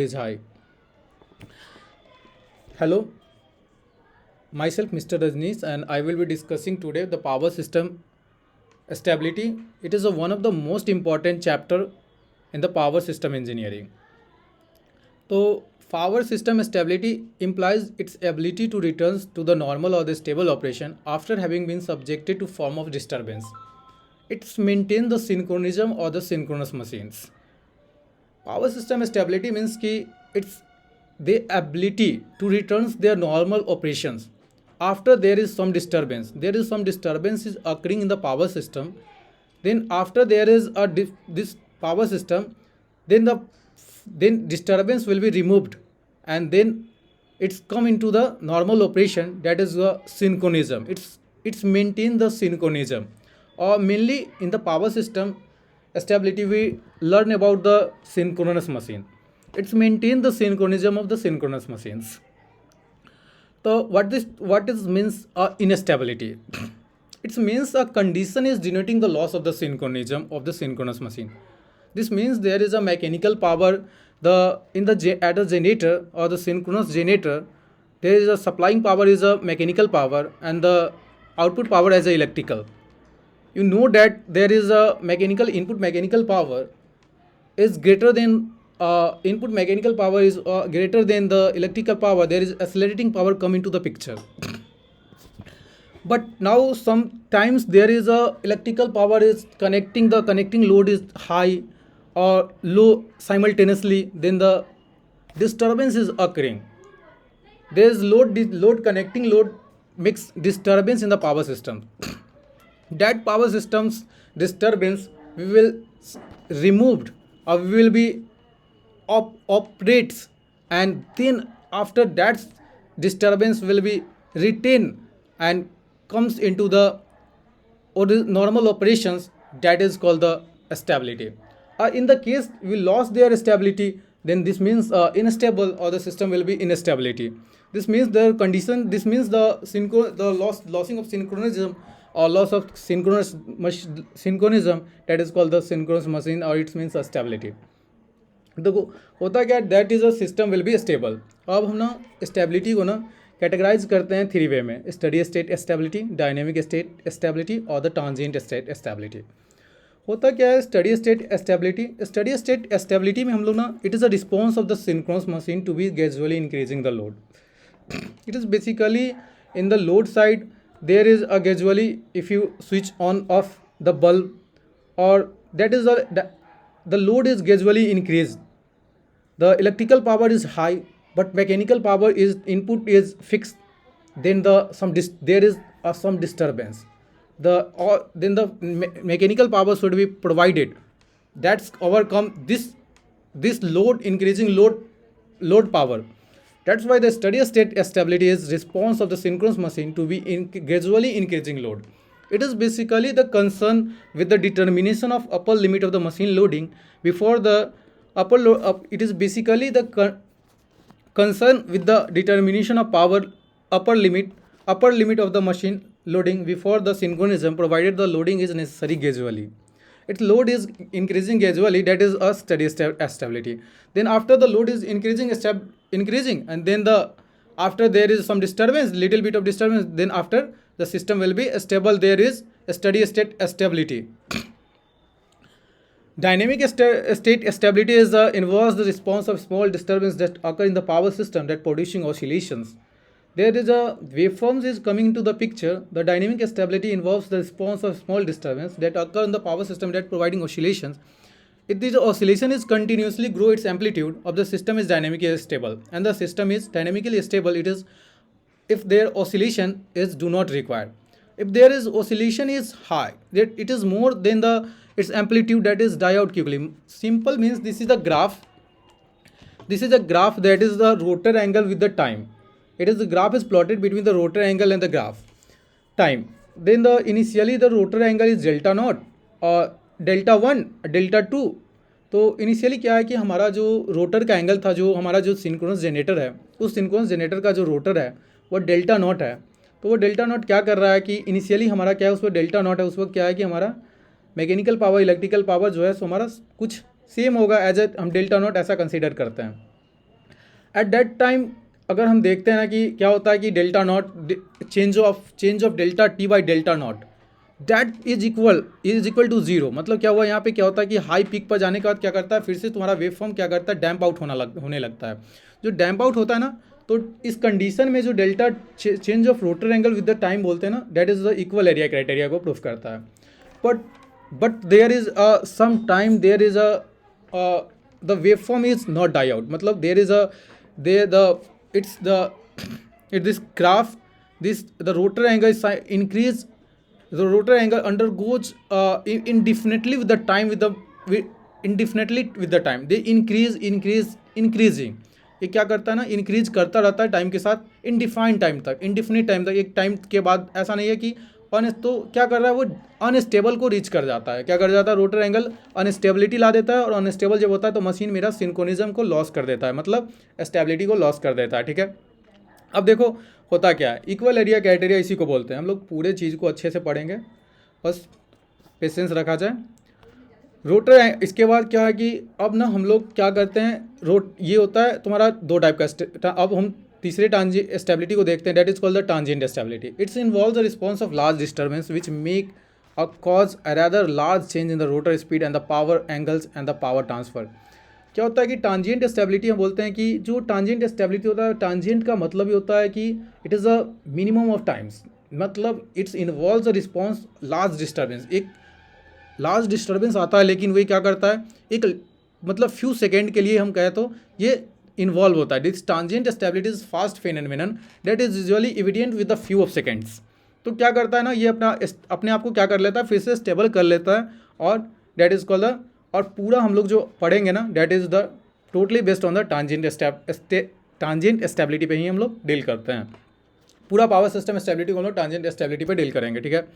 Is high. Hello, myself Mr. Rajneesh, and I will be discussing today the power system stability. It is one of the most important chapter in the power system engineering. So, power system stability implies its ability to return to the normal or the stable operation after having been subjected to form of disturbance. It's maintain the synchronism or the synchronous machines. Power system stability means कि it's the ability to return their normal operations after there is some disturbance. There is some disturbance is occurring in the power system. Then after there is this power system, then then disturbance will be removed, and then it's come into the normal operation, that is the synchronism. It's maintain the synchronism, or mainly in the power system stability we learn about the synchronous machine. It's maintain the synchronism of the synchronous machines. So what is means instability? It means a condition is denoting the loss of the synchronism of the synchronous machine. This means there is a mechanical power at a generator or the synchronous generator. There is a supplying power is a mechanical power, and the output power as a electrical. You know that there is a mechanical power is greater than input mechanical power is greater than the electrical power. There is accelerating power come into the picture. But now sometimes there is a electrical power is connecting load is high or low simultaneously, then the disturbance is occurring. There is load connecting load makes disturbance in the power system. That power system's disturbance we will removed, or we will be operates, and then after that disturbance will be retained and comes into the normal operations, that is called the stability. In the case we lost their stability, then this means unstable, or the system will be instability. This means the condition, this means the losing of synchronism or loss of synchronism, that is called the synchronous machine, or it means stability. देखो होता क्या, that is a system will be stable. अब हम ना stability को ना categorise करते हैं थ्री वे में: steady state stability, dynamic state stability और द ट्रांजिएंट स्टेट स्टेबिलिटी. होता क्या है steady state stability? Steady state stability में हम लोग ना, it is a response of the synchronous machine to be gradually increasing the load. It is basically in the load side there is a gradually, if you switch on off the bulb, or that is the load is gradually increased. The electrical power is high, but mechanical power is input is fixed. Then there is some disturbance. Then the mechanical power should be provided. That's overcome this load increasing load power. That's why the steady state stability is response of the synchronous machine to be gradually increasing load. It is basically the concern with the determination of upper limit of the machine loading before the upper load. It is basically the concern with the determination of power upper limit of the machine loading before the synchronism, provided the loading is necessary gradually. Its load is increasing gradually, that is a steady state stability. Then after the load is increasing, and then after there is some disturbance, little bit of disturbance, then after the system will be stable, there is a steady state stability. Dynamic state stability is involves the response of small disturbance that occur in the power system that producing oscillations. There is a waveforms is coming into the picture. The dynamic stability involves the response of small disturbance that occur in the power system that providing oscillations. If this oscillation is continuously grow its amplitude of the system is dynamically stable, and the system is dynamically stable, it is if their oscillation is do not required. If there is oscillation is high, that it is more than its amplitude, that is die out quickly. Simple means this is the graph. This is a graph that is the rotor angle with the time. It is the graph is plotted between the rotor angle and the graph time. Then initially the rotor angle is delta naught और delta one delta two. तो initially क्या है कि हमारा जो rotor का angle था, जो हमारा जो सिंक्रोनस जनरेटर है, उस सिंक्रोनस जनरेटर का जो रोटर है वो डेल्टा नॉट है. तो वो डेल्टा नॉट क्या कर रहा है कि इनिशियली हमारा क्या है, उस पर डेल्टा नॉट है, उस वक्त क्या है कि हमारा मैकेनिकल पावर इलेक्ट्रिकल पावर जो है सो हमारा कुछ सेम होगा, एज ए हम डेल्टा नॉट ऐसा कंसीडर करते हैं. एट दैट टाइम अगर हम देखते हैं ना कि क्या होता है कि delta naught change of delta T by delta naught that is equal to zero. मतलब क्या हुआ यहाँ पे, क्या होता है कि हाई पीक पर जाने के बाद क्या करता है, फिर से तुम्हारा वेव फॉर्म क्या करता है, डैम्प आउट होने लगता है। जो डैम्प आउट होता है ना, तो इस कंडीशन में जो delta change of rotor angle with the time बोलते हैं ना, that is the equal area criteria को प्रूफ करता है। But there is some time there is the waveform is not die out, मतलब there is a there the it's the it this graph this the rotor angle is increase, the rotor angle undergoes indefinitely with the time indefinitely with the time they increasing। ये क्या करता है ना, increase करता रहता है time के साथ, इनडिफाइंड टाइम तक, इंडिफिनिट टाइम तक। एक टाइम के बाद ऐसा नहीं है कि तो क्या कर रहा है वो, अनस्टेबल को रीच कर जाता है। क्या कर जाता है, रोटर एंगल अनस्टेबिलिटी ला देता है, और अनस्टेबल जब होता है तो मशीन मेरा सिंक्रोनिज्म को लॉस कर देता है, मतलब स्टेबिलिटी को लॉस कर देता है। ठीक है, अब देखो होता क्या है, इक्वल एरिया क्राइटेरिया इसी को बोलते हैं। हम लोग पूरे चीज़ को अच्छे से पढ़ेंगे, बस पेशेंस रखा जाए। रोटर इसके बाद क्या है कि अब ना हम लोग क्या करते हैं, ये होता है तुम्हारा दो टाइप का। अब हम तीसरे टांजेंट स्टेबिलिटी को देखते हैं, that is called the tangent stability. It's involve the response of large disturbance which make a cause a rather large change in the rotor speed and the power angles and the power transfer. क्या होता है कि tangent stability हम बोलते हैं कि जो tangent stability होता है, टांजेंट का मतलब ही होता है कि it is a minimum of times, मतलब it's involve the response large disturbance. एक लार्ज डिस्टर्बेंस आता है, लेकिन वही क्या करता है, एक मतलब फ्यू सेकेंड के लिए हम कहें तो ये इन्वॉल्व होता है। This tangent stability is fast phenomenon that is usually evident with the few of seconds. तो क्या करता है ना, ये अपने आप को क्या कर लेता है, फिर से स्टेबल कर लेता है, और दैट इज कॉल्ड द, और पूरा हम लोग जो पढ़ेंगे ना, that is the totally based on the tangent stability पे ही हम लोग डील करते हैं। पूरा पावर सिस्टम स्टेबिलिटी को हम लोग टांजेंट स्टेबिलिटी पे डील करेंगे। ठीक है,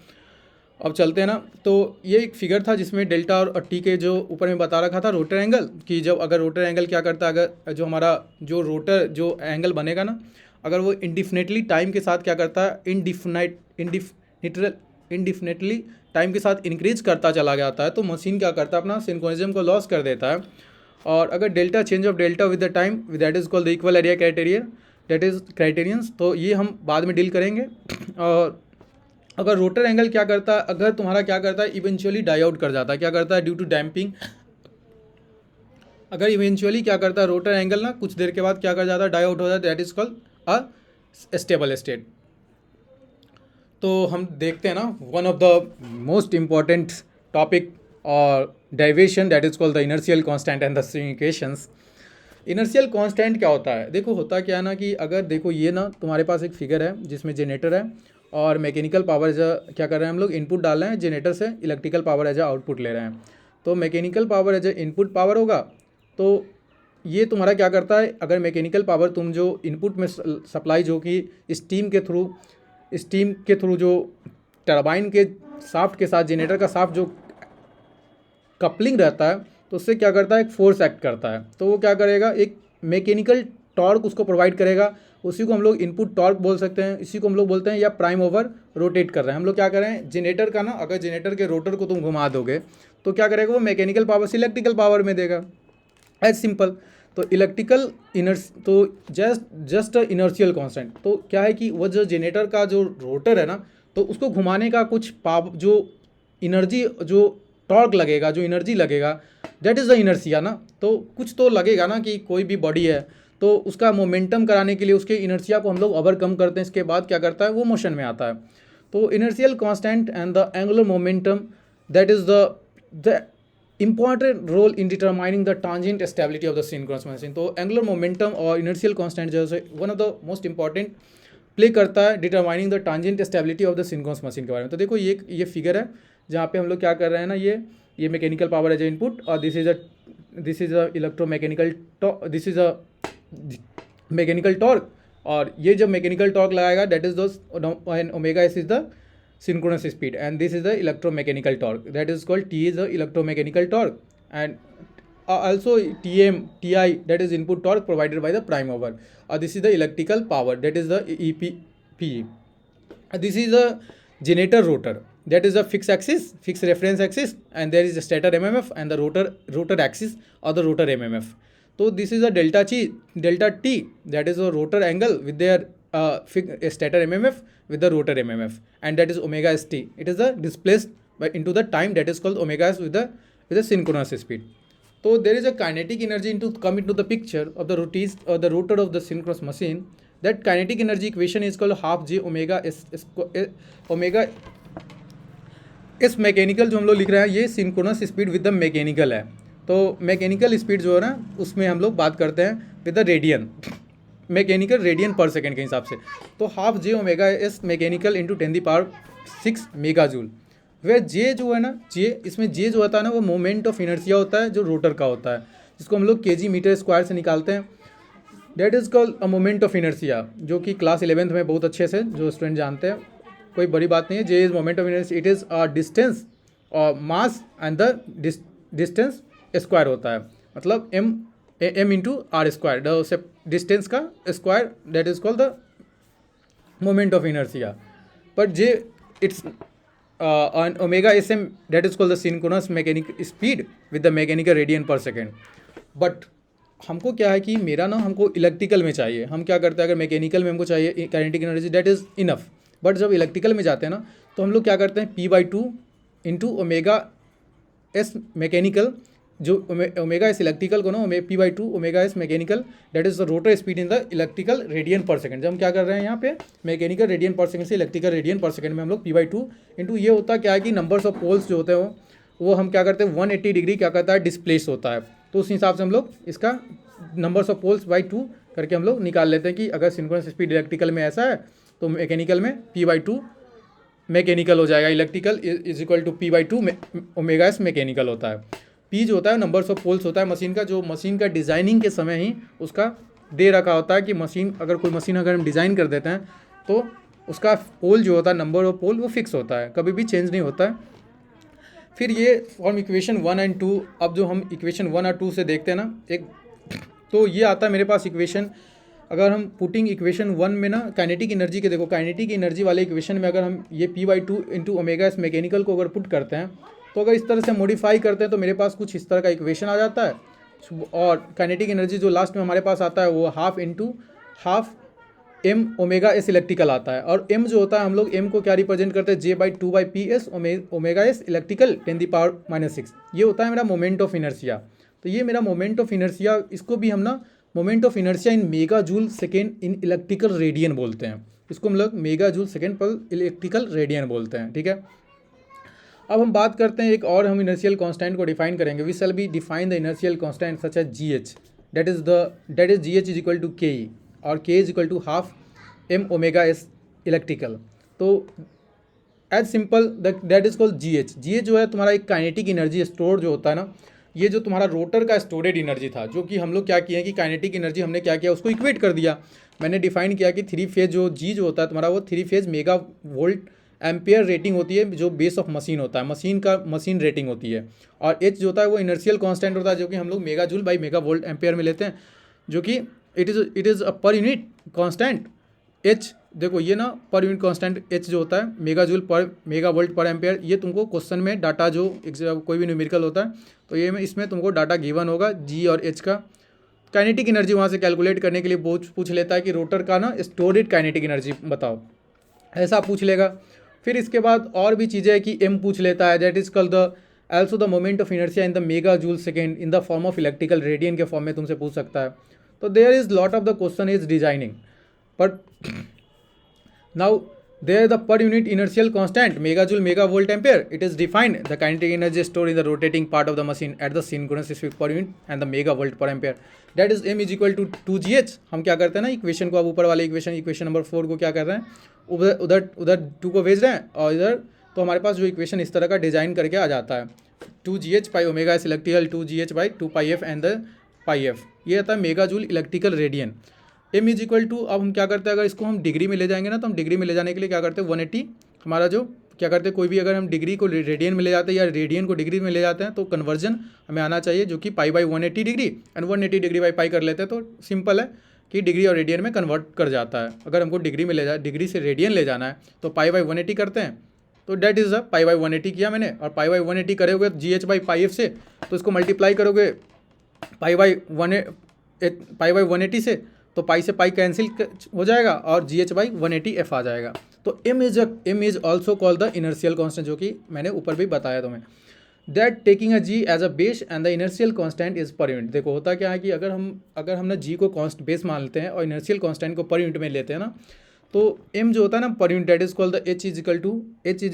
अब चलते हैं ना, तो ये एक फिगर था जिसमें डेल्टा और टी के जो ऊपर में बता रखा था रोटर एंगल, कि जब अगर रोटर एंगल क्या करता है, अगर जो हमारा जो रोटर जो एंगल बनेगा ना, अगर वो इंडिफिनेटली टाइम के साथ क्या करता है, इंडिफिनेटली टाइम के साथ इंक्रीज करता चला जाता है, तो मशीन क्या करता है, अपना सिंक्रोनिज्म को लॉस कर देता है। और अगर delta change of delta with the time, that is called the equal area criteria, that is criterions, तो ये हम बाद में डील करेंगे। और अगर रोटर एंगल क्या करता है, अगर तुम्हारा क्या करता है, इवेंचुअली डाई आउट कर जाता है, क्या करता है, ड्यू टू डैम्पिंग, अगर इवेंचुअली क्या करता है रोटर एंगल ना, कुछ देर के बाद क्या कर जाता है, डाई आउट हो जाता है, that is called a stable state. तो हम देखते हैं ना, one of the most important topic और derivation, that is called the inertial constant and the equations. Inertial constant क्या होता है, देखो होता क्या है ना कि अगर देखो ये ना तुम्हारे पास एक फिगर है जिसमें जनरेटर है और मैकेनिकल पावर एज क्या कर रहे हैं हम लोग, इनपुट डाल रहे हैं, जनरेटर से इलेक्ट्रिकल पावर एज आउटपुट ले रहे हैं। तो mechanical power as input power होगा, तो ये तुम्हारा क्या करता है, अगर मैकेनिकल पावर तुम जो इनपुट में सप्लाई जो कि स्टीम के थ्रू जो टरबाइन के साफ्ट के साथ जनरेटर का साफ्ट जो कपलिंग रहता है, तो उससे क्या करता है, एक फोर्स एक्ट करता है, तो वो क्या करेगा, एक मैकेनिकल टॉर्क उसको प्रोवाइड करेगा। उसी को हम लोग इनपुट टॉर्क बोल सकते हैं, इसी को हम लोग बोलते हैं या प्राइम ओवर रोटेट कर रहे हैं। हम लोग क्या कर रहे हैं, जनरेटर का ना, अगर जनरेटर के रोटर को तुम घुमा दोगे तो क्या करेगा, वो मैकेनिकल पावर से इलेक्ट्रिकल पावर में देगा, एज सिंपल। तो इलेक्ट्रिकल तो जस्ट इनर्शियल कांस्टेंट, तो क्या है कि वो जो जनरेटर का जो रोटर है ना, तो उसको घुमाने का कुछ पावर जो इनर्जी जो टॉर्क लगेगा, जो एनर्जी लगेगा, दैट इज़ द इनर्शिया ना। तो कुछ तो लगेगा ना, कि कोई भी बॉडी है तो उसका मोमेंटम कराने के लिए उसके इनर्शिया को हम लोग ओवरकम करते हैं, इसके बाद क्या करता है, वो मोशन में आता है। तो inertial constant and the angular momentum, that is the important role in determining the tangent stability of the synchronous machine. तो एंगुलर मोमेंटम और इनर्शियल कांस्टेंट जो है one of the most important play करता है determining the tangent stability of the synchronous machine के बारे में। तो देखो ये फिगर है जहाँ पे हम लोग क्या कर रहे हैं ना, ये मैकेनिकल पावर एज इनपुट, और this is a electromechanical this is a mechanical torque, और ये जब मैकेनिकल टॉर्क लगाएगा, that is the omega S is the synchronous speed, and this is the electromechanical torque, that is called T is the electromechanical torque, and also TI, that is input torque provided by the prime mover. This is the electrical power, that is the EPP. This is a generator rotor, that is a fixed reference axis, and there is a stator MMF and the rotor axis or the rotor MMF. तो this is a delta T that is a rotor angle with their stator mmf with the rotor mmf, and that is omega st. It is the displaced by into the time, that is called omega s with the synchronous speed. So there is a kinetic energy come into the picture of the rotor of the synchronous machine. That kinetic energy equation is called half j omega omega s mechanical जो हम लोग लिख रहे हैं ये synchronous speed with the mechanical है। तो mechanical speed जो है ना उसमें हम लोग बात करते हैं with the radian, mechanical radian per second के हिसाब से। तो half J omega S mechanical into 10⁶ mega joule. वह जे जो है ना इसमें जे जो होता है ना वो मोमेंट ऑफ इनर्शिया होता है जो रोटर का होता है, जिसको हम लोग केजी मीटर स्क्वायर से निकालते हैं। That is called a moment of inertia, जो कि क्लास 11th में बहुत अच्छे से जो स्टूडेंट जानते हैं, कोई बड़ी बात नहीं है। J is moment of inertia, it is a distance और mass and the distance square होता है, मतलब m into R square, distance का square, that is called the moment of inertia. But J it's omega S M, that is called the synchronous mechanic speed with the mechanical radian per second. But हमको क्या है कि मेरा ना हमको electrical में चाहिए, हम क्या करते हैं अगर मैकेनिकल में हमको चाहिए kinetic energy that is enough, but जब इलेक्ट्रिकल में जाते हैं ना तो हम लोग क्या करते हैं p/2 into omega S mechanical, जो ओमेगा एस इलेक्ट्रिकल को ना p/2 omega S mechanical that is the rotor speed in the electrical radian पर सेकंड। जब हम क्या कर रहे हैं यहाँ पे मैकेनिकल रेडियन पर सेकंड से इलेक्ट्रिकल रेडियन पर सेकंड में हम लोग p/2 इंटू ये होता है क्या है कि नंबर्स ऑफ पोल्स जो होते हैं वो हम क्या करते हैं 180 डिग्री क्या करता है डिस्प्लेस होता है। तो उस हिसाब से हम लोग इसका नंबर्स ऑफ पोल्स बाई 2 करके हम लोग निकाल लेते हैं कि अगर सिंक्रोनस स्पीड इलेक्ट्रिकल में ऐसा है तो मैकेनिकल में p/2 मैकेनिकल हो जाएगा, electrical is equal to p/2 omega S mechanical होता है। p जो होता है नंबर्स ऑफ पोल्स होता है मशीन का, जो मशीन का डिज़ाइनिंग के समय ही उसका दे रखा होता है कि मशीन अगर कोई मशीन अगर हम डिज़ाइन कर देते हैं तो उसका पोल जो होता है नंबर ऑफ पोल वो फिक्स होता है, कभी भी चेंज नहीं होता है। फिर ये फॉर्म इक्वेशन 1 एंड 2, अब जो हम इक्वेशन 1 और 2 से देखते हैं ना एक, तो ये आता है मेरे पास इक्वेशन, अगर हम पुटिंग इक्वेशन 1 में ना काइनेटिक एनर्जी के देखो, काइनेटिक एनर्जी वाले इक्वेशन में अगर हम ये p/2 into omega S mechanical को अगर पुट करते हैं तो अगर इस तरह से मॉडिफाई करते हैं तो मेरे पास कुछ इस तरह का इक्वेशन आ जाता है। और काइनेटिक एनर्जी जो लास्ट में हमारे पास आता है वो half into half m omega S electrical आता है। और m जो होता है हम लोग m को क्या रिप्रेजेंट करते हैं j/2/ps ओमेगा एस इलेक्ट्रिकल 10⁻⁶, ये होता है मेरा मोमेंट ऑफ इनर्शिया। तो ये मेरा मोमेंट ऑफ इनर्शिया, इसको भी हम ना moment of inertia in mega joule second in electrical radian बोलते हैं, इसको हम लोग मेगा जूल सेकेंड पर इलेक्ट्रिकल रेडियन बोलते हैं, ठीक है। अब हम बात करते हैं एक और हम इनर्शियल कांस्टेंट को डिफाइन करेंगे। We shall be define the inertial constant such as GH, that is GH is equal to KE और K is equal to half m omega S electrical. तो as simple that is called GH जो है तुम्हारा एक kinetic energy store जो होता है ना, ये जो तुम्हारा रोटर का स्टोरेड एनर्जी था, जो कि हम लोग क्या किए कि काइनेटिक एनर्जी हमने क्या किया उसको इक्वेट कर दिया। मैंने डिफाइन किया कि 3 फेज जो G जो होता है तुम्हारा वो 3 phase mega volt ampere rating होती है, जो बेस ऑफ मशीन होता है, मशीन रेटिंग होती है। और H जो होता है वो इनर्शियल कांस्टेंट होता है, जो कि हम लोग mega joule by mega volt ampere में लेते हैं, जो कि it is a per unit constant. H देखो ये ना पर यूनिट कांस्टेंट H जो होता है मेगा जूल पर मेगा वोल्ट पर एम्पियर, ये तुमको क्वेश्चन में डाटा जो कोई भी न्यूमेरिकल होता है तो ये इसमें तुमको डाटा गिवन होगा G और H का। काइनेटिक एनर्जी वहाँ से कैलकुलेट करने के लिए पूछ लेता है कि रोटर का ना स्टोरेड काइनेटिक एनर्जी बताओ, ऐसा पूछ लेगा। फिर इसके बाद और भी चीज़ें कि M पूछ लेता है, that is called the also the moment of inertia in the mega joule second in the form of electrical radian के फॉर्म में तुमसे पूछ सकता है। तो there is lot of the question is designing, but now there the per unit inertial constant megajoule mega volt ampere, it is defined the kinetic energy stored in the rotating part of the machine at the synchronous speed per unit and the mega volt per ampere, that is m is equal to 2gh। हम क्या करते हैं ना equation को, अब ऊपर वाले equation number 4 को क्या कर रहे हैं उधर 2 को भेज रहे हैं और इधर, तो हमारे पास जो इक्वेशन इस तरह का डिजाइन करके आ जाता है 2gh pi omega S electrical 2gh by 2πf and the πf, ये आता है mega joule electrical radian. m is equal to, अब हम क्या करते हैं अगर इसको हम डिग्री में ले जाएंगे ना, तो हम डिग्री में ले जाने के लिए क्या करते हैं 180, हमारा जो क्या करते हैं कोई भी अगर हम डिग्री को रेडियन में ले जाते हैं या रेडियन को डिग्री में ले जाते हैं तो कन्वर्जन हमें आना चाहिए, जो कि π/180 degree and 180 degree by pi कर लेते हैं, तो सिंपल है कि डिग्री और रेडियन में कन्वर्ट कर जाता है। अगर हमको डिग्री में डिग्री से रेडियन ले जाना है तो π/180 करते हैं, तो डेट इज़ अ π/180 किया मैंने, और π/180 करोगे GH/πf से, तो इसको मल्टीप्लाई करोगे पाई बाई 180 से, तो पाई से पाई कैंसिल हो जाएगा और जी एच बाई 180 एफ आ जाएगा। तो M is also called the inertial constant, जो कि मैंने ऊपर भी बताया तुम्हें। That taking a G as a base and the inertial constant is per unit. देखो होता क्या है कि अगर हम ना जी को कॉन्स्ट बेस मान लेते हैं और इनर्शियल कांस्टेंट को पर यूनिट में लेते हैं ना, तो एम जो होता है ना per unit, that is called the H is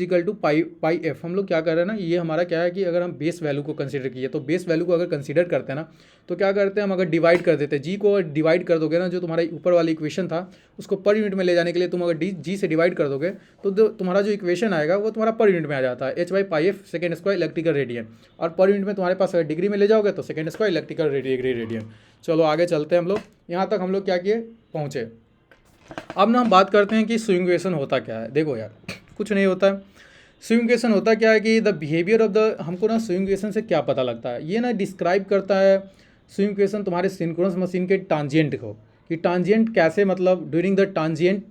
equal to pi F. हम लोग क्या कर रहे हैं ना, ये हमारा क्या है कि अगर हम बेस वैल्यू को कंसीडर किए, तो बेस वैल्यू को अगर कंसीडर करते हैं ना, तो क्या करते हैं हम, अगर डिवाइड कर देते हैं जी को, डिवाइड कर दोगे ना, जो तुम्हारा ऊपर वाली इक्वेशन था उसको पर यूनिट में ले जाने के लिए तुम अगर जी से डिवाइड कर दोगे, तो तुम्हारा जो इक्वेशन आएगा वो तुम्हारा पर यूनिट में आ जाता है, H by pi F second square electrical radian. और पर यूनिट में तुम्हारे पास अगर डिग्री में ले जाओगे तो सेकेंड स्क्वायर इलेक्ट्रिकल रेडियन। चलो आगे चलते हैं हम लोग, यहाँ तक हम लोग क्या किए, पहुँचे। अब ना हम बात करते हैं कि स्विंग इक्वेशन होता क्या है। देखो यार, कुछ नहीं होता है। स्विंग इक्वेशन होता क्या है कि द बिहेवियर ऑफ द, हमको ना स्विंग इक्वेशन से क्या पता लगता है, ये ना डिस्क्राइब करता है स्विंग इक्वेशन तुम्हारे सिंक्रोनस मशीन के टांजिएंट को, कि टांजिएंट कैसे, मतलब ड्यूरिंग द टांजिएंट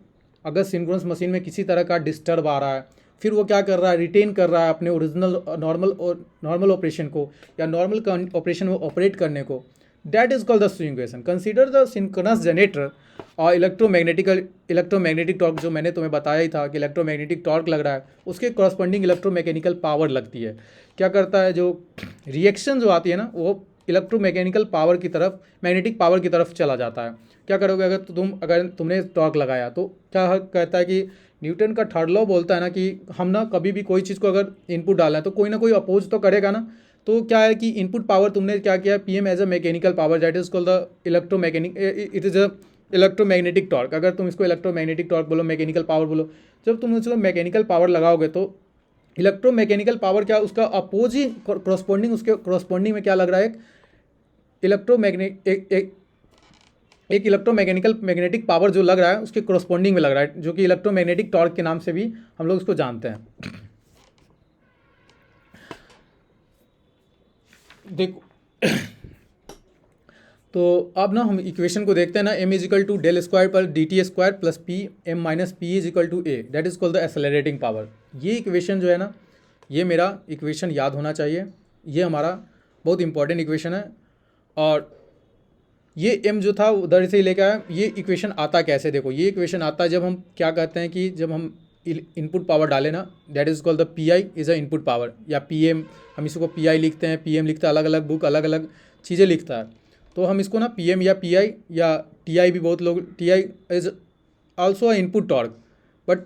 अगर सिंक्रोनस मशीन में किसी तरह का डिस्टर्ब आ रहा है, फिर वो क्या कर रहा है, रिटेन कर रहा है अपने ओरिजिनल नॉर्मल ऑपरेशन को, या नॉर्मल ऑपरेशन में ऑपरेट करने को, that is called the swing equation. Consider the synchronous generator और इलेक्ट्रोमैग्नेटिक टॉर्क, जो मैंने तुम्हें बताया ही था कि इलेक्ट्रोमैग्नेटिक टॉर्क लग रहा है, उसके कॉरस्पॉन्डिंग इलेक्ट्रोमैकेनिकल पावर लगती है। क्या करता है, जो रिएक्शन जो आती है ना, वो इलेक्ट्रोमैकेनिकल पावर की तरफ, मैग्नेटिक पावर की तरफ चला जाता है। क्या करोगे अगर तुमने टॉर्क लगाया, तो क्या कहता है कि न्यूटन का थर्ड लॉ बोलता है ना कि हम ना कभी भी कोई चीज़ को अगर इनपुट डालना है तो कोई ना कोई अपोज तो करेगा ना। तो क्या है कि इनपुट पावर तुमने क्या किया, P M as a mechanical power, that is called the it is a electromagnetic torque. अगर तुम इसको इलेक्ट्रोमैग्नेटिक टॉर्क बोलो, मैकेनिकल पावर बोलो, जब तुम उसको मैकेनिकल पावर लगाओगे तो इलेक्ट्रोमैकेनिकल पावर क्या, उसका अपोज ही कॉरस्पॉन्डिंग, उसके कॉरस्पॉन्डिंग में क्या लग रहा है, एक इलेक्ट्रोमैकेनिकल मैग्नेटिक पावर जो लग रहा है उसके कॉरस्पॉन्डिंग में लग रहा है, जो कि इलेक्ट्रोमैग्नेटिक टॉर्क के नाम से भी हम लोग उसको जानते हैं। देखो तो अब ना हम इक्वेशन को देखते हैं ना, M is equal to del square per D T square plus P M minus P is equal to A, that is called the accelerating power. ये इक्वेशन जो है ना, ये मेरा इक्वेशन याद होना चाहिए, ये हमारा बहुत इंपॉर्टेंट इक्वेशन है। और ये एम जो था उधर से ही लेकर आया, ये इक्वेशन आता कैसे, देखो ये इक्वेशन आता है जब हम क्या कहते हैं कि जब हम इनपुट पावर डालें ना, that is called the P I is a input power, या पी एम, हम इसको पी आई लिखते हैं, पी एम लिखता है, अलग अलग बुक अलग अलग चीज़ें लिखता है। तो हम इसको ना पी एम या पी आई या टी आई भी बहुत लोग, T I is also a input torque, but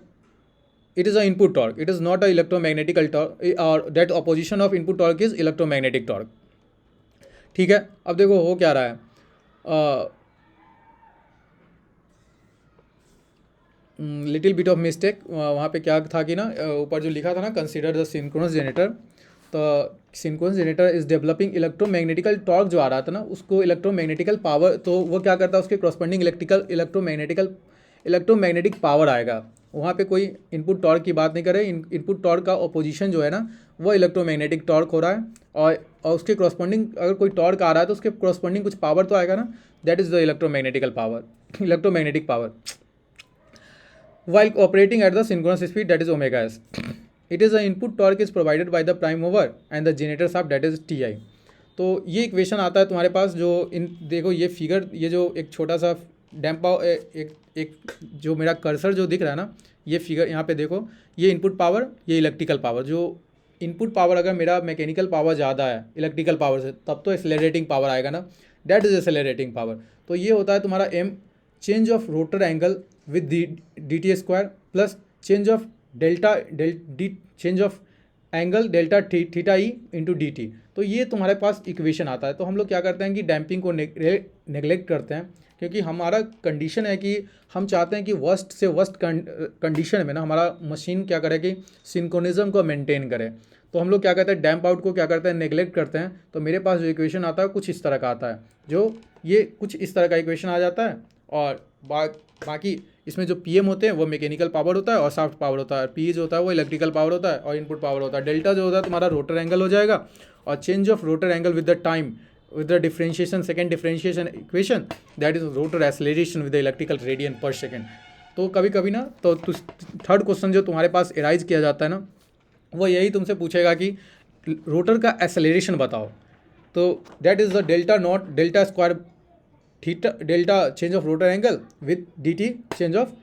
it is a input torque, it is not a electromagnetical torque, or that opposition of input torque is electromagnetic torque। ठीक है, अब देखो हो क्या रहा है, लिटिल बिट ऑफ मिस्टेक, वहाँ पे क्या था कि ना ऊपर जो लिखा था ना, कंसीडर द सिंक्रोनस जनरेटर, तो synchronous generator is developing electromagnetical torque जो आ रहा था ना, उसको इलेक्ट्रोमैग्नेटिकल पावर, तो वो क्या करता है, उसके कॉरस्पॉन्डिंग इलेक्ट्रोमैग्नेटिक पावर आएगा। वहाँ पे कोई इनपुट टॉर्क की बात नहीं करे, इनपुट टॉर्क का अपोजिशन जो है ना वो इलेक्ट्रोमैग्नेटिक टॉर्क हो रहा है, और उसके कॉरस्पॉन्डिंग अगर कोई टॉर्क आ रहा है तो उसके कॉरस्पॉन्डिंग कुछ पावर तो आएगा ना, that is the electromagnetic power while operating at the synchronous speed, that is omega s. It is the input torque is provided by the prime mover and the generator shaft, that is Ti। तो ये equation आता है तुम्हारे पास, जो देखो ये figure, ये जो एक छोटा सा डैम्प एक जो मेरा कर्सर जो दिख रहा है ना, ये फिगर यहाँ पे देखो, ये इनपुट पावर, ये इलेक्ट्रिकल पावर। जो इनपुट पावर अगर मेरा मैकेनिकल पावर ज़्यादा है इलेक्ट्रिकल पावर से, तब तो एक्सेलरेटिंग पावर आएगा ना, दैट इज एक्सेलरेटिंग पावर। तो ये होता है तुम्हारा M, change of rotor angle with D T square plus change of change of angle delta theta E into D T. तो ये तुम्हारे पास इक्वेशन आता है। तो हम लोग क्या करते हैं कि डैम्पिंग को नेगलेक्ट करते हैं, क्योंकि हमारा कंडीशन है कि हम चाहते हैं कि वर्स्ट से वर्स्ट कंडीशन में ना हमारा मशीन क्या करे कि सिंक्रोनिज्म को मेंटेन करे। तो हम लोग क्या कहते हैं, डैम्प आउट को क्या करते हैं, नेगलेक्ट करते हैं। तो मेरे पास जो इक्वेशन आता है कुछ इस तरह का आता है, जो ये कुछ इस तरह का इक्वेशन आ जाता है। और बाकी इसमें जो पी एम होते हैं वो मैकेनिकल पावर होता है और सॉफ्ट पावर होता है, पी जो होता है वो इलेक्ट्रिकल पावर होता है और इनपुट पावर होता है। डेल्टा जो होता है तुम्हारा रोटर एंगल हो जाएगा, और change of rotor angle with the time with the differentiation, second differentiation equation, that is rotor acceleration with the electrical radian per second। तो कभी कभी ना तो थर्ड क्वेश्चन जो तुम्हारे पास एराइज किया जाता है ना, वो यही तुमसे पूछेगा कि रोटर का एक्सेलरेशन बताओ। तो that is the delta not delta square theta delta change of rotor angle with D T change of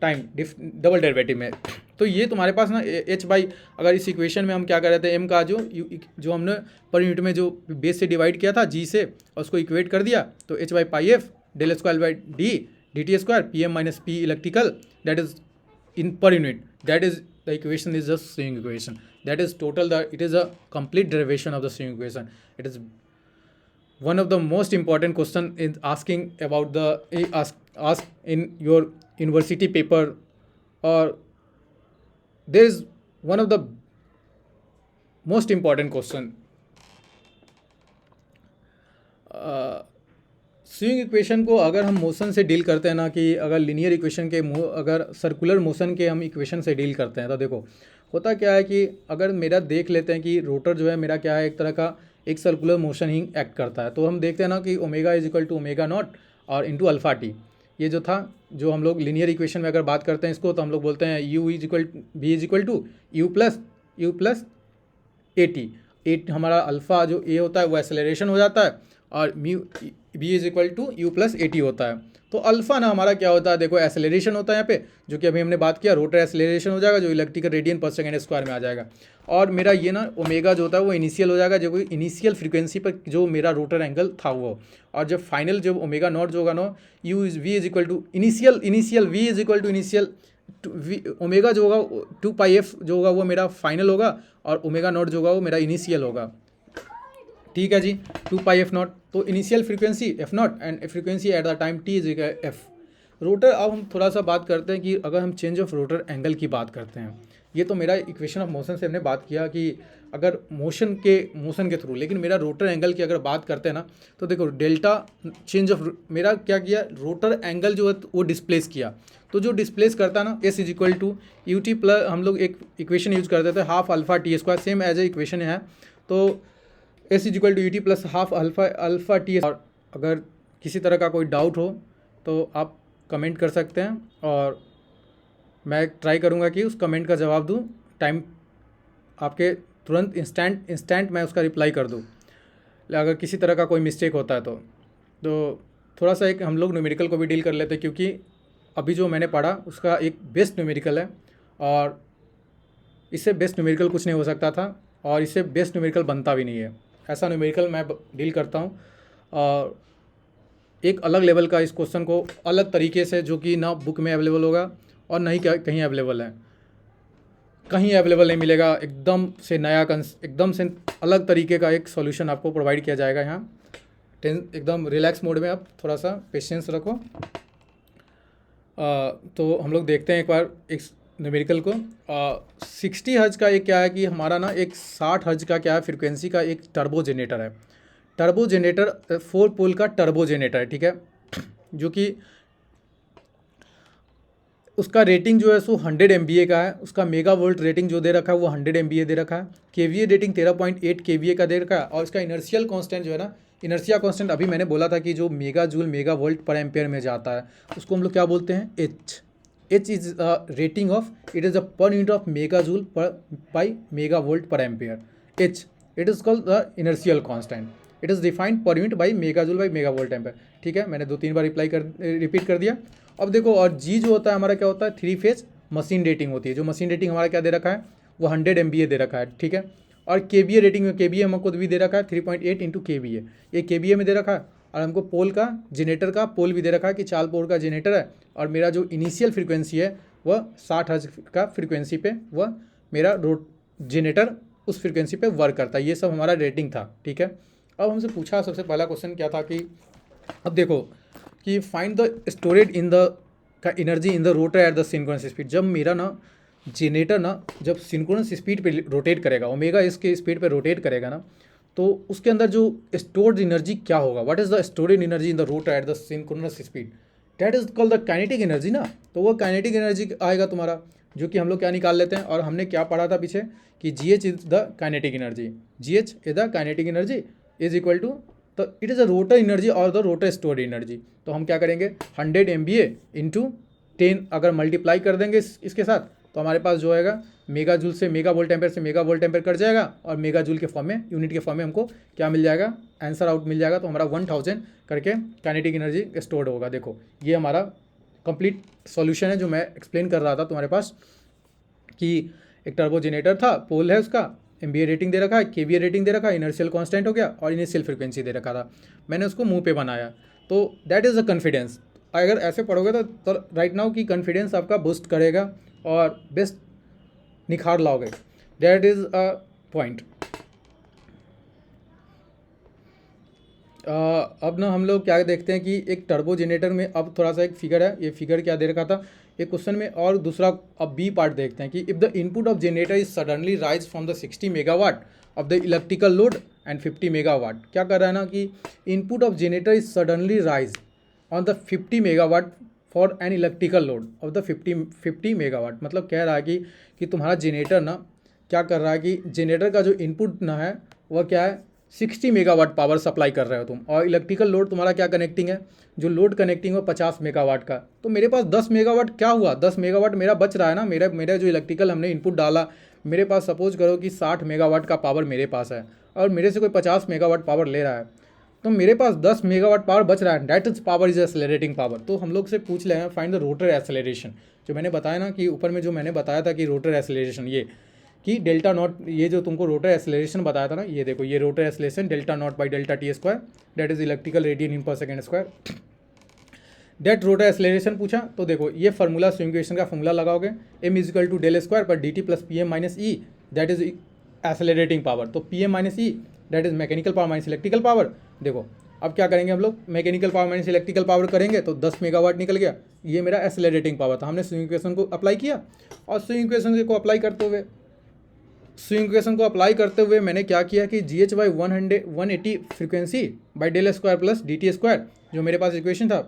time double derivative में। तो ये तुम्हारे पास ना एच बाई, अगर इस इक्वेशन में हम क्या कर रहे थे, एम का जो हमने पर यूनिट में जो बेस से डिवाइड किया था जी से और उसको इक्वेट कर दिया, तो H by pi F del square by D T square P M minus P electrical that is in per unit, that is the equation is just swing equation, that is total it is a complete derivation of the swing equation. It is one of the most important question in asking about the ask in your university paper, or there is one of the most important question. Swing equation को अगर हम motion से deal करते हैं ना, कि अगर linear equation के अगर सर्कुलर मोशन के हम इक्वेशन से डील करते हैं, तो देखो होता क्या है कि अगर मेरा देख लेते हैं कि रोटर जो है मेरा क्या है, एक तरह का एक सर्कुलर मोशन ही एक्ट करता है। तो हम देखते हैं ना कि omega is equal to omega naught और इंटू अल्फा टी, ये जो था जो हम लोग लीनियर इक्वेशन में अगर बात करते हैं इसको, तो हम लोग बोलते हैं U is equal B is equal to U plus A T. हमारा अल्फ़ा जो ए होता है वो एक्सेलरेशन हो जाता है और mu B is equal to U plus A T होता है। तो अल्फ़ा ना हमारा क्या होता है, देखो एक्सेलरेशन होता है यहाँ पे, जो कि अभी हमने बात किया रोटर एक्सेलरेशन हो जाएगा जो electrical radian per second square में आ जाएगा। और मेरा ये ना ओमेगा जो होता है वो इनिशियल हो जाएगा, जो कि इनिशियल फ्रीक्वेंसी पर जो मेरा रोटर एंगल था वो। और जब फाइनल जब ओमेगा नॉट जो होगा ना, U is V is equal to initial V is equal to initial omega जो होगा 2 पाई एफ जो होगा वो मेरा फाइनल होगा, और ओमेगा नॉट जो होगा वो मेरा इनिशियल होगा। ठीक है जी, 2 पाई एफ नॉट, तो initial frequency F not and frequency at the time T is F rotor. अब हम थोड़ा सा बात करते हैं कि अगर हम चेंज ऑफ रोटर एंगल की बात करते हैं, ये तो मेरा इक्वेशन ऑफ मोशन से हमने बात किया कि अगर मोशन के थ्रू, लेकिन मेरा रोटर एंगल की अगर बात करते हैं ना, तो देखो डेल्टा चेंज ऑफ मेरा क्या किया, रोटर एंगल जो है वो डिस्प्लेस किया। तो जो डिस्प्लेस करता है ना, S is equal to U T plus, हम लोग एक इक्वेशन यूज करते थे half alpha T square, same as A equation है। तो S is equal to U T plus half alpha T. और अगर किसी तरह का कोई डाउट हो तो आप कमेंट कर सकते हैं, और मैं ट्राई करूँगा कि उस कमेंट का जवाब दूँ, टाइम आपके तुरंत इंस्टेंट मैं उसका रिप्लाई कर दूँ अगर किसी तरह का कोई मिस्टेक होता है तो थोड़ा सा एक हम लोग न्यूमेरिकल को भी डील कर लेते हैं, क्योंकि अभी जो मैंने पढ़ा उसका एक बेस्ट न्यूमेरिकल है, और इससे बेस्ट न्यूमेरिकल कुछ नहीं हो सकता था, और इससे बेस्ट न्यूमेरिकल बनता भी नहीं है। ऐसा न्यूमेरिकल मैं डील करता हूँ, और एक अलग लेवल का इस क्वेश्चन को अलग तरीके से, जो कि ना बुक में अवेलेबल होगा और ना ही कहीं अवेलेबल है, कहीं अवेलेबल नहीं मिलेगा। एकदम से नया एकदम से अलग तरीके का एक सॉल्यूशन आपको प्रोवाइड किया जाएगा यहाँ। एकदम रिलैक्स मोड में आप थोड़ा सा पेशेंस रखो। तो हम लोग देखते हैं एक बार एक न्यूमेरिकल को। 60 हर्ट्ज का एक क्या है कि हमारा ना एक 60 हर्ट्ज का क्या है फ्रीक्वेंसी का एक टर्बो जनरेटर है। टर्बो जनरेटर 4 पोल का टर्बो जनरेटर है, ठीक है, जो कि उसका रेटिंग जो है सो 100 MVA का है। उसका मेगा वोल्ट रेटिंग जो दे रखा है वो 100 MVA दे रखा है। KVA रेटिंग 13.8 KVA का दे रखा है। और इसका इनर्शियल कांस्टेंट जो है ना, इनर्शिया कांस्टेंट अभी मैंने बोला था कि जो mega joule mega volt per ampere में जाता है उसको हम लोग क्या बोलते हैं, H is rating of, it is the per unit of mega joule पर by mega volt per ampere. H it is called the inertial constant, it is defined per unit by mega joule by mega volt ampere. ठीक है, मैंने 2-3 बार repeat कर दिया। अब देखो, और जी जो होता है हमारा क्या होता है, 3 फेज मशीन रेटिंग होती है। जो मशीन रेटिंग हमारा क्या दे रखा है वो 100 MVA दे रखा है, ठीक है। और KVA रेटिंग में KVA हमको भी दे रखा है 3.8 इंटू KVA, ये KVA में दे रखा है। और हमको पोल का जनरेटर का पोल भी दे रखा है कि 4 पोल का जनरेटर है। और मेरा जो इनिशियल फ्रीक्वेंसी है वह 60 हर्ट्ज का फ्रीक्वेंसी पे वह मेरा जनरेटर उस फ्रीक्वेंसी पे वर्क करता है। ये सब हमारा रेटिंग था, ठीक है। अब हमसे पूछा, सबसे पहला क्वेश्चन क्या था कि अब देखो कि find the storage in the का energy in the rotor at the synchronous speed. जब मेरा ना जनरेटर ना जब सिंक्रोनस स्पीड पे रोटेट करेगा, ओमेगा इसके स्पीड पे रोटेट करेगा ना, तो उसके अंदर जो स्टोर्ड एनर्जी क्या होगा, what is the storage energy in the rotor at the synchronous speed, that is called the kinetic energy ना। तो वो काइनेटिक एनर्जी आएगा तुम्हारा, जो कि हम लोग क्या निकाल लेते हैं। और हमने क्या पढ़ा था पीछे कि GH is the kinetic energy, GH is the kinetic energy is equal to, तो it is a rotor energy और द रोटर स्टोर्ड एनर्जी। तो हम क्या करेंगे 100 MVA इंटू 10 अगर मल्टीप्लाई कर देंगे इसके साथ, तो हमारे पास जो आएगा मेगा जूल से मेगा वोल्ट एम्पेयर से मेगा वोल्ट एम्पेयर कट जाएगा और मेगा जूल के फॉर्म में, यूनिट के फॉर्म में हमको क्या मिल जाएगा, आंसर आउट मिल जाएगा। तो हमारा 1000 करके काइनेटिक एनर्जी स्टोर्ड होगा। देखो ये हमारा कंप्लीट सॉल्यूशन है जो मैं एक्सप्लेन कर रहा था तुम्हारे पास कि एक टर्बो जनरेटर था, पोल है उसका, एमबीए रेटिंग दे रखा है, केवीए रेटिंग दे रखा है, इनर्शियल कांस्टेंट हो गया और इनिशियल फ्रीक्वेंसी दे रखा था। मैंने उसको मुंह पे बनाया, तो दैट इज़ अ कॉन्फिडेंस। अगर ऐसे पढ़ोगे तो राइट नाउ की कॉन्फिडेंस आपका बूस्ट करेगा और बेस्ट निखार लाओगे। That is a point. अब ना हम लोग क्या देखते हैं कि एक टर्बो जनरेटर में अब थोड़ा सा एक फिगर है, ये फिगर क्या दे रखा था एक क्वेश्चन में, और दूसरा अब बी पार्ट देखते हैं कि if the input of generator is suddenly rise from the 60 megawatt of the electrical load and 50 megawatt. क्या कर रहा है ना कि input of generator is suddenly rise on the 50 megawatt for an electrical load of the 50 megawatt. मतलब कह रहा है कि तुम्हारा जनरेटर ना क्या कर रहा है कि जनरेटर का जो इनपुट ना है वह क्या है, 60 मेगावाट पावर सप्लाई कर रहे हो तुम, और इलेक्ट्रिकल लोड तुम्हारा क्या कनेक्टिंग है, जो लोड कनेक्टिंग है 50 मेगावाट का। तो मेरे पास 10 मेगावाट क्या हुआ, 10 मेगावाट मेरा बच रहा है ना। मेरा जो इलेक्ट्रिकल हमने इनपुट डाला, मेरे पास सपोज करो कि 60 मेगावाट का पावर मेरे पास है और मेरे से कोई 50 मेगावाट पावर ले रहा है, तो मेरे पास 10 मेगावाट पावर बच रहा है। That is power is accelerating power. तो हम लोग से पूछ लेंगे फाइंड द रोटर एक्सेलरेशन। जो मैंने बताया ना कि ऊपर में जो मैंने बताया था कि रोटर एक्सेलरेशन, ये कि डेल्टा नॉट, ये जो तुमको रोटर एक्सेलरेशन बताया था ना, ये देखो ये rotor acceleration delta naught by delta T square, that is electrical radian in per second square. That rotor acceleration पूछा तो देखो ये फार्मूला, स्विंग इक्वेशन का फार्मूला लगाओगे, m is equal to del square per D T plus P M minus E, that is accelerating power. तो P M minus E that is mechanical power minus electrical power. देखो अब क्या करेंगे हम लोग, mechanical power minus electrical power करेंगे तो 10 megawatt निकल गया, ये मेरा एक्सेलरेटिंग पावर था। हमने स्विंग इक्वेशन को अप्लाई किया और स्विंग इक्वेशन को अप्लाई करते हुए मैंने क्या किया कि G H by 180 frequency by del square plus D T square, जो मेरे पास इक्वेशन था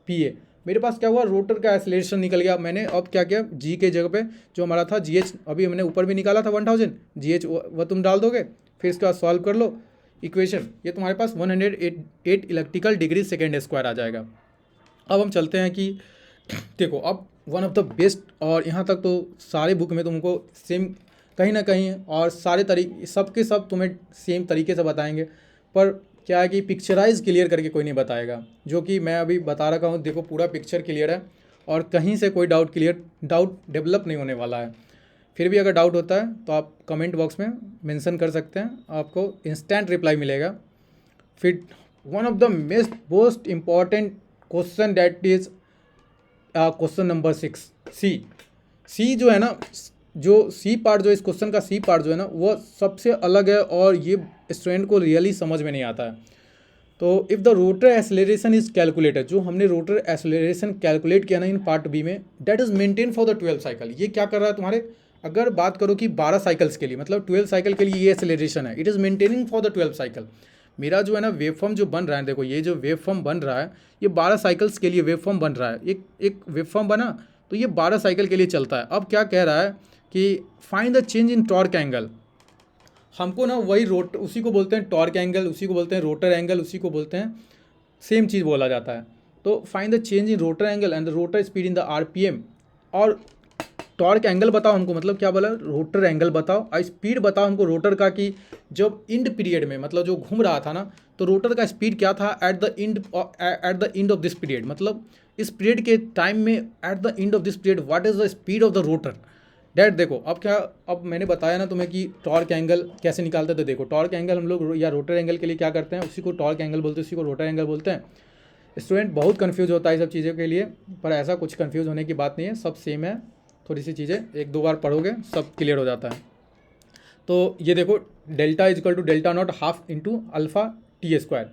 पी ए, मेरे पास क्या हुआ, रोटर का एक्सेलरेशन निकल गया। मैंने अब क्या किया, जी के जगह पे जो हमारा था जी एच, अभी हमने ऊपर भी निकाला था 1000 जी एच, वह तुम डाल दोगे, फिर इसके बाद सॉल्व कर लो इक्वेशन, ये तुम्हारे पास 108 इलेक्ट्रिकल डिग्री सेकेंड स्क्वायर आ जाएगा। अब हम चलते हैं कि देखो अब वन ऑफ द बेस्ट, और यहाँ तक तो सारे बुक में तुमको सेम कहीं ना कहीं और सारे तरीके सबके सब तुम्हें सेम तरीके से बताएंगे, पर क्या है कि पिक्चराइज क्लियर करके कोई नहीं बताएगा, जो कि मैं अभी बता रखा हूँ। देखो पूरा पिक्चर क्लियर है और कहीं से कोई डाउट डेवलप नहीं होने वाला है। फिर भी अगर डाउट होता है तो आप कमेंट बॉक्स में मेंशन कर सकते हैं, आपको इंस्टेंट रिप्लाई मिलेगा। फिर one of the most important question that is question number 6 सी जो है ना, जो सी पार्ट, जो इस क्वेश्चन का सी पार्ट जो है ना वो सबसे अलग है और ये स्टूडेंट को रियली समझ में नहीं आता है। तो if the rotor acceleration is calculated, जो हमने रोटर एक्सेलरेशन कैलकुलेट किया ना इन पार्ट बी में, that is maintain for the 12 cycle. ये क्या कर रहा है तुम्हारे, अगर बात करो कि 12 साइकिल्स के लिए, मतलब 12 साइकिल के लिए ये एक्सेलरेशन है, it is maintaining for the 12 cycle. मेरा जो है ना वेव फॉर्म जो बन रहा है, देखो ये जो वेव फॉर्म बन रहा है ये 12 साइकिल्स के लिए वेव फॉर्म बन रहा है। एक वेव फॉर्म बना तो ये 12 साइकिल के लिए चलता है। अब क्या कह रहा है कि find the change in torque angle. हमको ना वही उसी को बोलते हैं टॉर्क एंगल, उसी को बोलते हैं रोटर एंगल, उसी को बोलते हैं, सेम चीज़ बोला जाता है। तो find the change in rotor angle and the rotor speed in the RPM, और टॉर्क एंगल बताओ हमको, मतलब क्या बोला, रोटर एंगल बताओ, और स्पीड बताओ हमको रोटर का, कि जब इंड पीरियड में, मतलब जो घूम रहा था ना, तो रोटर का स्पीड क्या था at the end of this period, मतलब इस पीरियड के टाइम में at the end of this period what is the speed of the rotor that. देखो अब मैंने बताया ना तुम्हें कि टॉर्क एंगल कैसे निकालते थे। देखो टॉर्क एंगल हम लोग या रोटर एंगल के लिए क्या करते हैं, उसी को टॉर्क एंगल बोलते हैं, उसी को रोटर एंगल बोलते हैं। स्टूडेंट बहुत कंफ्यूज होता है सब चीज़ों के लिए, पर ऐसा कुछ कंफ्यूज होने की बात नहीं है, सब सेम है। थोड़ी सी चीज़ें एक दो बार पढ़ोगे सब क्लियर हो जाता है। तो ये देखो delta is equal to delta naught half into alpha T square,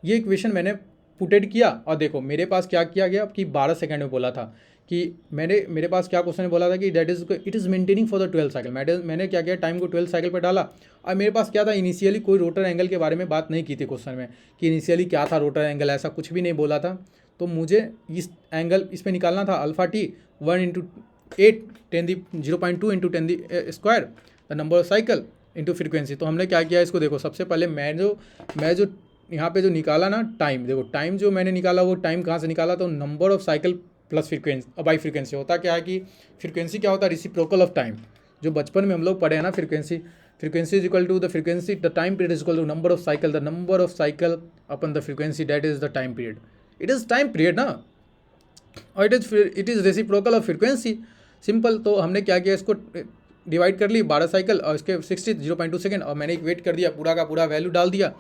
ये इक्वेशन मैंने पुटेड किया, और देखो मेरे पास क्या किया गया कि 12 सेकंड में बोला था कि मेरे पास क्या क्वेश्चन बोला था कि that is it is maintaining for the 12 cycle. मैंने क्या किया, टाइम को 12 साइकिल पर डाला, और मेरे पास क्या था, इनिशियली कोई रोटर एंगल के बारे में बात नहीं की थी क्वेश्चन में कि इनिशियली क्या था रोटर एंगल, ऐसा कुछ भी नहीं बोला था। तो मुझे इस एंगल इस पर निकालना था, alpha T 1 into 8 0.2 into 10 square the number of cycle into frequency. तो हमने क्या किया इसको, देखो सबसे पहले मैं जो यहाँ पे जो निकाला ना टाइम, देखो टाइम जो मैंने निकाला वो टाइम कहाँ से निकाला, तो number of cycle plus frequency by frequency. होता क्या है कि फ्रीक्वेंसी क्या होता है, रिसिप्रोकल ऑफ टाइम। जो बचपन में हम लोग पढ़े हैं ना, frequency is equal to the frequency, the time period is equal to number of cycle, the number of cycle upon the frequency, that is the time period. It is time period ना, और it is reciprocal of frequency. Simple. तो हमने क्या किया, इसको divide कर ली 12 cycle और इसके 60 0.2 सेकेंड, और मैंने एक वेट कर दिया, पूरा का पूरा वैल्यू डाल दिया,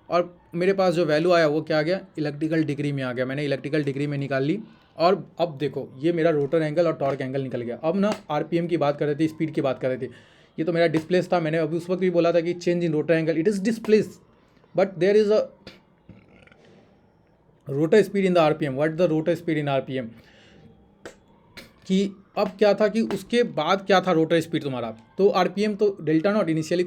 और मेरे पास जो वैल्यू आया वो क्या आ गया, इलेक्ट्रिकल डिग्री में आ गया। मैंने इलेक्ट्रिकल डिग्री में निकाल ली, और अब देखो ये मेरा रोटर एंगल और टॉर्क एंगल निकल गया। अब ना आरपीएम की बात कर रहे थे, स्पीड की बात कर रहे थे। ये तो मेरा डिस्प्लेस था, मैंने अभी उस वक्त भी बोला था कि change in rotor angle, it is displace, but there is a rotor speed in the RPM. What the rotor speed in RPM, कि अब क्या था कि उसके बाद क्या था रोटर स्पीड तुम्हारा। तो आरपीएम तो delta not initially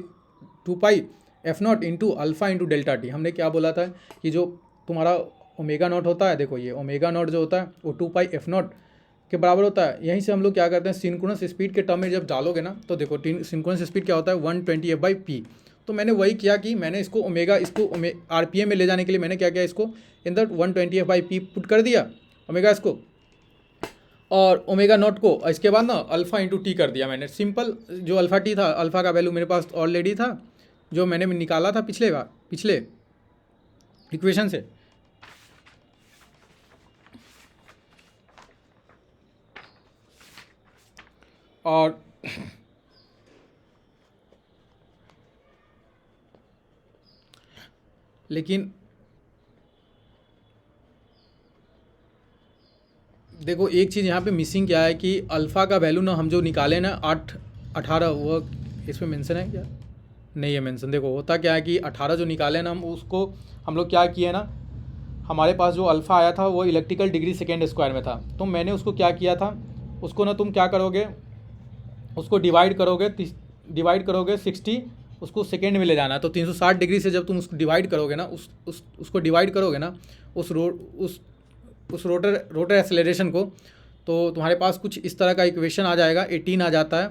2 pi F not into alpha into delta T. हमने क्या बोला था कि जो तुम्हारा ओमेगा नॉट होता है, देखो ये ओमेगा नॉट जो होता है वो 2 पाई एफ नॉट के बराबर होता है। यहीं से हम लोग क्या करते हैं, सिंक्रोनस स्पीड के टर्म में जब डालोगे ना, तो देखो सिंक्रोनस स्पीड क्या होता है, 120 एफ बाई पी। तो मैंने वही किया कि मैंने इसको आरपीएम में ले जाने के लिए मैंने क्या किया, इसको in the 120 F by P put कर दिया ओमेगा इसको, और ओमेगा नॉट को इसके बाद ना अल्फ़ा इंटू टी कर दिया मैंने। सिंपल। जो अल्फ़ा टी था, अल्फ़ा का वैल्यू मेरे पास ऑलरेडी था, जो मैंने निकाला था पिछले इक्वेशन से। और लेकिन देखो एक चीज़ यहाँ पे मिसिंग क्या है कि अल्फ़ा का वैल्यू ना हम जो निकाले ना 18 वो इसमें मेंशन है क्या, नहीं है मेंशन। देखो होता क्या है कि 18 जो निकाले ना, हम उसको हम लोग क्या किए ना, हमारे पास जो अल्फ़ा आया था वो इलेक्ट्रिकल डिग्री सेकेंड स्क्वायर में था। तो मैंने उसको क्या किया था, उसको ना तुम क्या करोगे, उसको डिवाइड करोगे 60, उसको सेकेंड में ले जाना है। तो 360 डिग्री से जब तुम उसको डिवाइड करोगे ना, उसको डिवाइड करोगे ना उस रोटर एक्सेलरेशन को, तो तुम्हारे पास कुछ इस तरह का इक्वेशन आ जाएगा, 18 आ जाता है।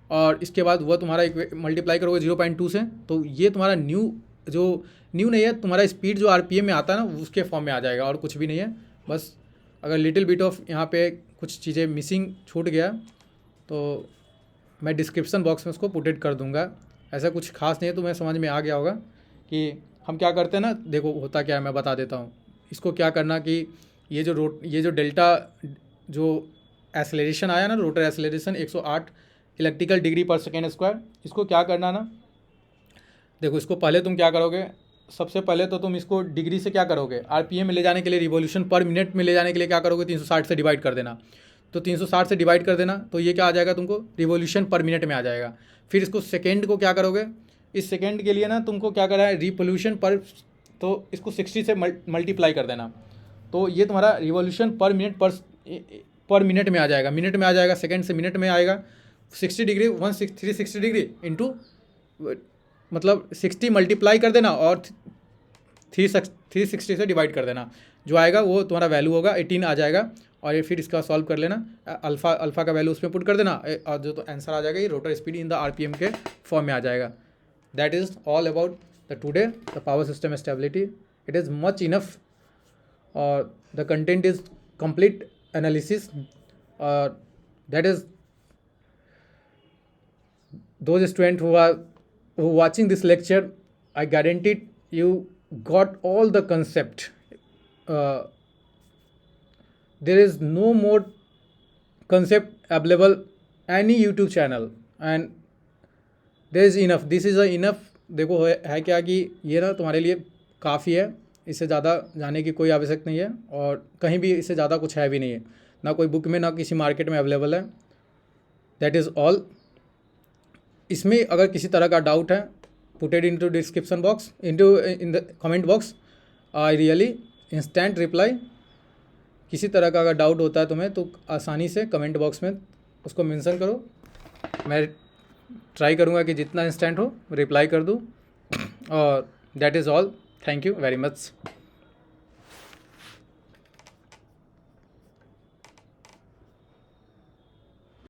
और इसके बाद वह तुम्हारा मल्टीप्लाई करोगे 0.2 से, तो ये तुम्हारा न्यू नहीं है, तुम्हारा स्पीड जो आरपीएम में आता है ना उसके फॉर्म में आ जाएगा, और कुछ भी नहीं है। बस अगर लिटिल बिट ऑफ यहाँ पे कुछ चीज़ें मिसिंग छूट गया तो मैं डिस्क्रिप्शन बॉक्स में उसको पुटेड कर दूंगा। ऐसा कुछ खास नहीं है, तुम्हें समझ में आ गया होगा कि हम क्या करते हैं ना। देखो होता क्या है, मैं बता देता हूँ। इसको क्या करना कि ये जो डेल्टा जो एक्सेलरेशन आया ना, रोटर एक्सेलरेशन 108 इलेक्ट्रिकल डिग्री पर सेकेंड स्क्वायर, इसको क्या करना ना, देखो इसको पहले तुम क्या करोगे, सबसे पहले तो तुम इसको डिग्री से क्या करोगे, आरपीएम में ले जाने के लिए, रिवॉल्यूशन पर मिनट में ले जाने के लिए क्या करोगे, 360 से डिवाइड कर देना। तो 360 से डिवाइड कर देना, तो ये क्या आ जाएगा तुमको, रिवॉल्यूशन पर मिनट में आ जाएगा। फिर इसको सेकेंड को क्या करोगे, इस सेकेंड के लिए ना तुमको क्या करना है, रिवॉल्यूशन पर, तो इसको 60 से मल्टीप्लाई कर देना। तो ये तुम्हारा रिवॉल्यूशन पर मिनट में आ जाएगा, मिनट में आ जाएगा, सेकेंड से मिनट में आएगा। 60 डिग्री 360 डिग्री इंटू मतलब 60 मल्टीप्लाई कर देना और 360 से डिवाइड कर देना, जो आएगा वो तुम्हारा वैल्यू होगा 18 आ जाएगा। और ये फिर इसका सॉल्व कर लेना, अल्फ़ा का वैल्यू उसमें पुट कर देना, और जो तो आंसर आ जाएगा ये rotor speed in the RPM के फॉर्म में आ जाएगा। That is all about the today the power system stability. It is much enough, और the content is complete analysis. That is, those students who are watching this lecture, I guarantee you got all the concept. There is no more concept available any YouTube channel, and there is enough. This is a enough. देखो है क्या कि ये ना तुम्हारे लिए काफ़ी है, इससे ज़्यादा जाने की कोई आवश्यकता नहीं है, और कहीं भी इससे ज़्यादा कुछ है भी नहीं है, ना कोई बुक में ना किसी मार्केट में अवेलेबल है। That is all. इसमें अगर किसी तरह का डाउट है, putted into description box, in the comment box, I really instant reply. किसी तरह का अगर डाउट होता है तुम्हें तो आसानी से कमेंट बॉक्स में उसको मेंशन करो, मैं ट्राई करूँगा कि जितना इंस्टेंट हो रिप्लाई कर दूँ। और that is all. Thank you very much.